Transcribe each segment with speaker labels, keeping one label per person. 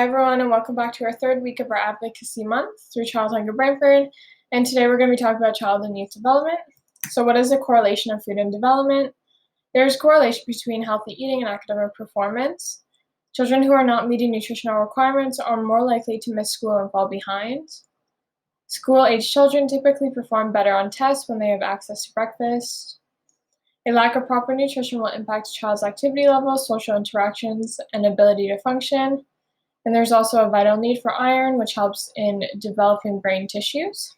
Speaker 1: Hi everyone, and welcome back to our third week of our Advocacy Month through Child Hunger Brantford. And today we're going to be talking about child and youth development. So what is the correlation of food and development? There's correlation between healthy eating and academic performance. Children who are not meeting nutritional requirements are more likely to miss school and fall behind. School-aged children typically perform better on tests when they have access to breakfast. A lack of proper nutrition will impact a child's activity levels, social interactions, and ability to function. And there's also a vital need for iron, which helps in developing brain tissues.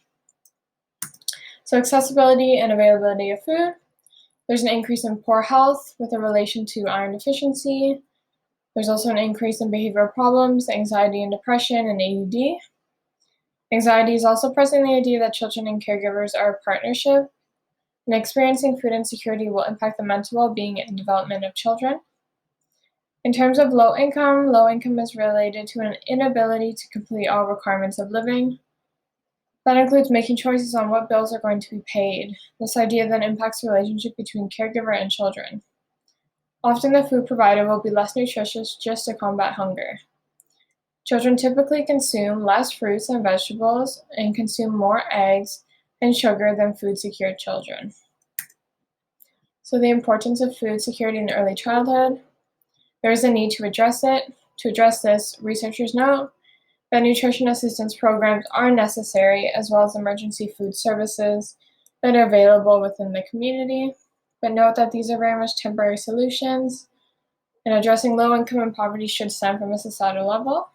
Speaker 1: So accessibility and availability of food. There's an increase in poor health with a relation to iron deficiency. There's also an increase in behavioral problems, anxiety and depression, and AUD. Anxiety is also present in the idea that children and caregivers are a partnership, and experiencing food insecurity will impact the mental well-being and development of children. In terms of low income is related to an inability to complete all requirements of living. That includes making choices on what bills are going to be paid. This idea then impacts the relationship between caregiver and children. Often the food provided will be less nutritious just to combat hunger. Children typically consume less fruits and vegetables and consume more eggs and sugar than food-secured children. So the importance of food security in early childhood. There is a need to address it. To address this, researchers note that nutrition assistance programs are necessary, as well as emergency food services that are available within the community. But note that these are very much temporary solutions, and addressing low income and poverty should stem from a societal level.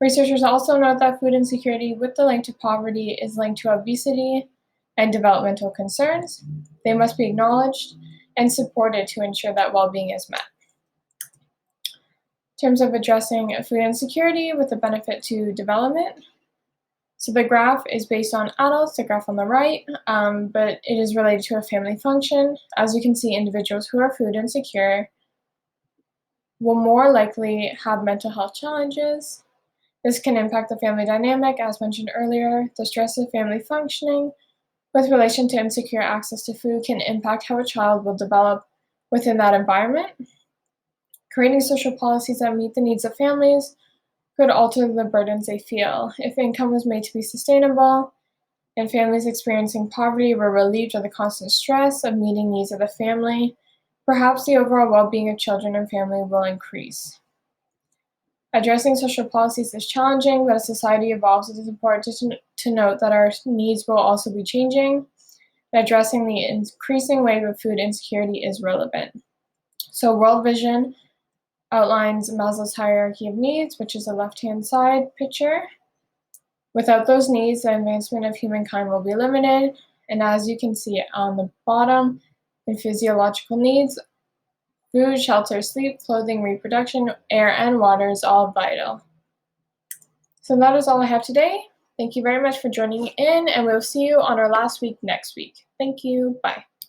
Speaker 1: Researchers also note that food insecurity with the link to poverty is linked to obesity and developmental concerns. They must be acknowledged and supported to ensure that well-being is met. In terms of addressing food insecurity with a benefit to development. So the graph is based on adults, the graph on the right, but it is related to a family function. As you can see, individuals who are food insecure will more likely have mental health challenges. This can impact the family dynamic, as mentioned earlier. The stress of family functioning with relation to insecure access to food can impact how a child will develop within that environment. Creating social policies that meet the needs of families could alter the burdens they feel. If income was made to be sustainable and families experiencing poverty were relieved of the constant stress of meeting needs of the family, perhaps the overall well-being of children and family will increase. Addressing social policies is challenging, but as society evolves, it is important to note that our needs will also be changing. Addressing the increasing wave of food insecurity is relevant. So World Vision outlines Maslow's hierarchy of needs, which is the left-hand side picture. Without those needs, the advancement of humankind will be limited. And as you can see on the bottom, in physiological needs, food, shelter, sleep, clothing, reproduction, air, and water is all vital. So that is all I have today. Thank you very much for joining in, and we'll see you on our last week next week. Thank you. Bye.